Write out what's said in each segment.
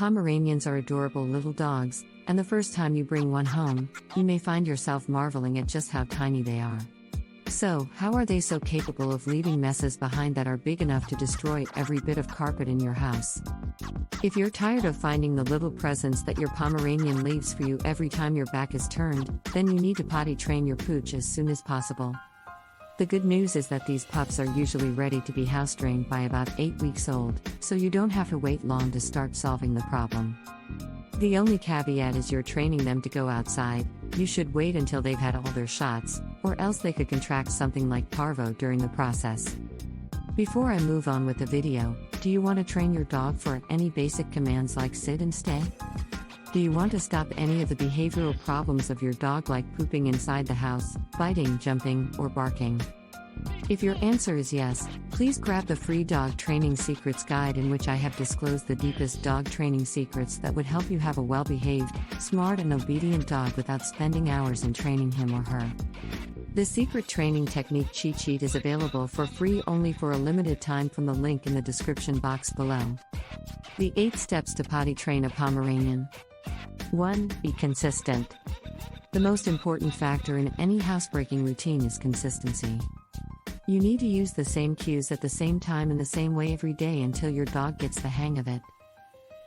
Pomeranians are adorable little dogs, and the first time you bring one home, you may find yourself marveling at just how tiny they are. So, how are they so capable of leaving messes behind that are big enough to destroy every bit of carpet in your house? If you're tired of finding the little presents that your Pomeranian leaves for you every time your back is turned, then you need to potty train your pooch as soon as possible. The good news is that these pups are usually ready to be house trained by about 8 weeks old, so you don't have to wait long to start solving the problem. The only caveat is you're training them to go outside. You should wait until they've had all their shots, or else they could contract something like parvo during the process. Before I move on with the video, do you want to train your dog for any basic commands like sit and stay? Do you want to stop any of the behavioral problems of your dog like pooping inside the house, biting, jumping, or barking? If your answer is yes, please grab the free Dog Training Secrets Guide in which I have disclosed the deepest dog training secrets that would help you have a well-behaved, smart and obedient dog without spending hours in training him or her. The Secret Training Technique Cheat Sheet is available for free only for a limited time from the link in the description box below. The 8 steps to potty train a Pomeranian. 1. Be consistent. The most important factor in any housebreaking routine is consistency. You need to use the same cues at the same time in the same way every day until your dog gets the hang of it.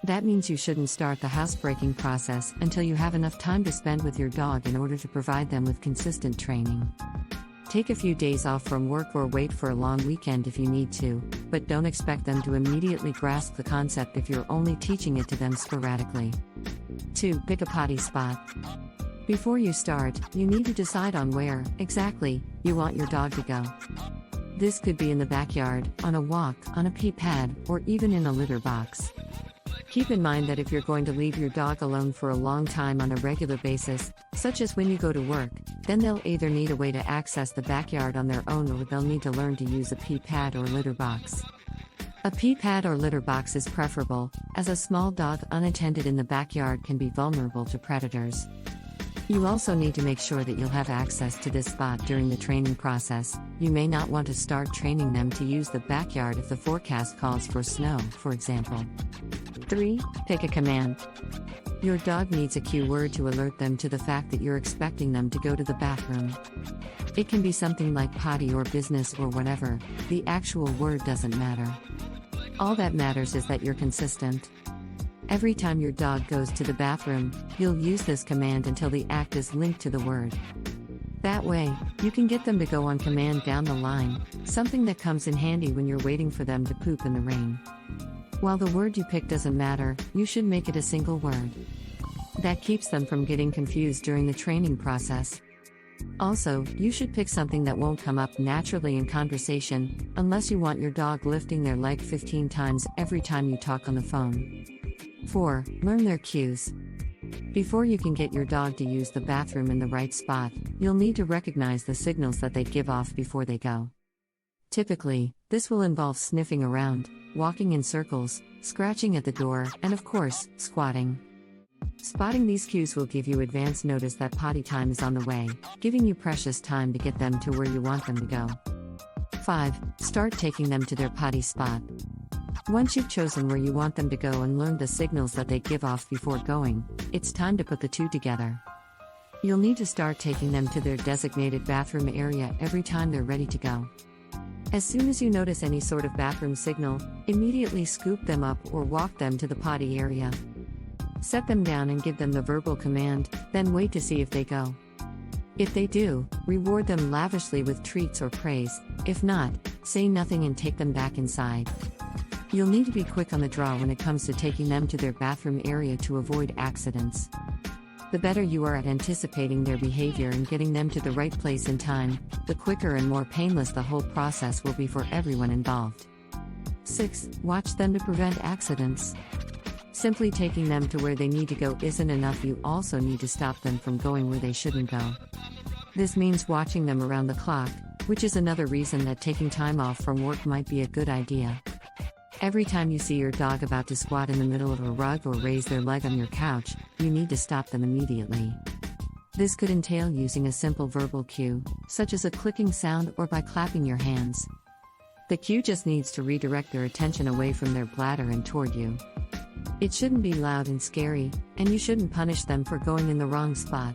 That means you shouldn't start the housebreaking process until you have enough time to spend with your dog in order to provide them with consistent training. Take a few days off from work or wait for a long weekend if you need to, but don't expect them to immediately grasp the concept if you're only teaching it to them sporadically. 2. Pick a potty spot. Before you start, you need to decide on where, exactly, you want your dog to go. This could be in the backyard, on a walk, on a pee pad, or even in a litter box. Keep in mind that if you're going to leave your dog alone for a long time on a regular basis, such as when you go to work, then they'll either need a way to access the backyard on their own or they'll need to learn to use a pee pad or litter box. A pee pad or litter box is preferable, as a small dog unattended in the backyard can be vulnerable to predators. You also need to make sure that you'll have access to this spot during the training process. You may not want to start training them to use the backyard if the forecast calls for snow, for example. 3. Pick a command. Your dog needs a cue word to alert them to the fact that you're expecting them to go to the bathroom. It can be something like potty or business or whatever. The actual word doesn't matter. All that matters is that you're consistent. Every time your dog goes to the bathroom, you'll use this command until the act is linked to the word. That way, you can get them to go on command down the line, something that comes in handy when you're waiting for them to poop in the rain. While the word you pick doesn't matter, you should make it a single word. That keeps them from getting confused during the training process. Also, you should pick something that won't come up naturally in conversation, unless you want your dog lifting their leg 15 times every time you talk on the phone. 4. Learn their cues. Before you can get your dog to use the bathroom in the right spot, you'll need to recognize the signals that they give off before they go. Typically, this will involve sniffing around, walking in circles, scratching at the door, and of course, squatting. Spotting these cues will give you advance notice that potty time is on the way, giving you precious time to get them to where you want them to go. 5. Start taking them to their potty spot. Once you've chosen where you want them to go and learned the signals that they give off before going, it's time to put the two together. You'll need to start taking them to their designated bathroom area every time they're ready to go. As soon as you notice any sort of bathroom signal, immediately scoop them up or walk them to the potty area. Set them down and give them the verbal command, then wait to see if they go. If they do, reward them lavishly with treats or praise. If not, say nothing and take them back inside. You'll need to be quick on the draw when it comes to taking them to their bathroom area to avoid accidents. The better you are at anticipating their behavior and getting them to the right place in time, the quicker and more painless the whole process will be for everyone involved. 6. Watch them to prevent accidents. Simply taking them to where they need to go isn't enough, you also need to stop them from going where they shouldn't go. This means watching them around the clock, which is another reason that taking time off from work might be a good idea. Every time you see your dog about to squat in the middle of a rug or raise their leg on your couch, you need to stop them immediately. This could entail using a simple verbal cue, such as a clicking sound or by clapping your hands. The cue just needs to redirect their attention away from their bladder and toward you. It shouldn't be loud and scary, and you shouldn't punish them for going in the wrong spot.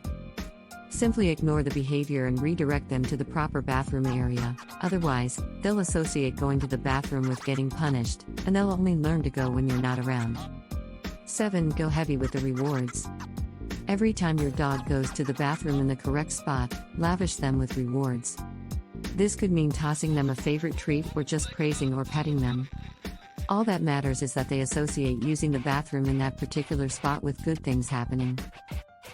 Simply ignore the behavior and redirect them to the proper bathroom area, otherwise, they'll associate going to the bathroom with getting punished, and they'll only learn to go when you're not around. 7. Go heavy with the rewards. Every time your dog goes to the bathroom in the correct spot, lavish them with rewards. This could mean tossing them a favorite treat or just praising or petting them. All that matters is that they associate using the bathroom in that particular spot with good things happening.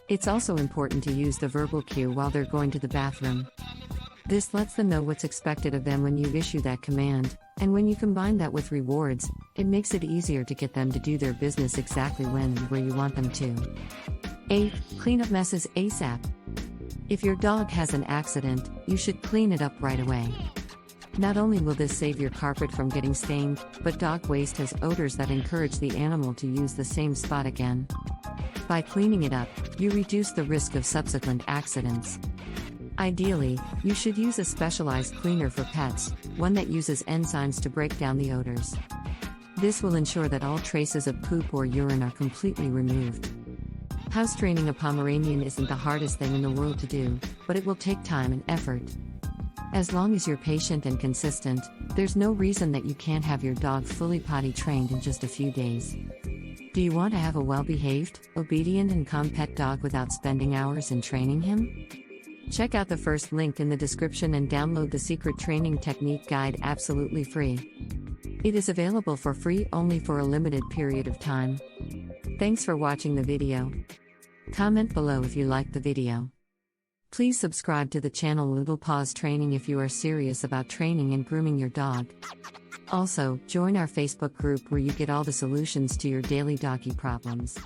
It's also important to use the verbal cue while they're going to the bathroom. This lets them know what's expected of them when you issue that command, and when you combine that with rewards, it makes it easier to get them to do their business exactly when and where you want them to. 8. Clean up messes ASAP. If your dog has an accident, you should clean it up right away. Not only will this save your carpet from getting stained, but dog waste has odors that encourage the animal to use the same spot again. By cleaning it up, you reduce the risk of subsequent accidents. Ideally, you should use a specialized cleaner for pets, one that uses enzymes to break down the odors. This will ensure that all traces of poop or urine are completely removed. House training a Pomeranian isn't the hardest thing in the world to do, but it will take time and effort. As long as you're patient and consistent, there's no reason that you can't have your dog fully potty trained in just a few days. Do you want to have a well-behaved, obedient and calm pet dog without spending hours in training him? Check out the first link in the description and download the Secret Training Technique Guide absolutely free. It is available for free only for a limited period of time. Thanks for watching the video. Comment below if you liked the video. Please subscribe to the channel Little Paws Training if you are serious about training and grooming your dog. Also, join our Facebook group where you get all the solutions to your daily doggy problems.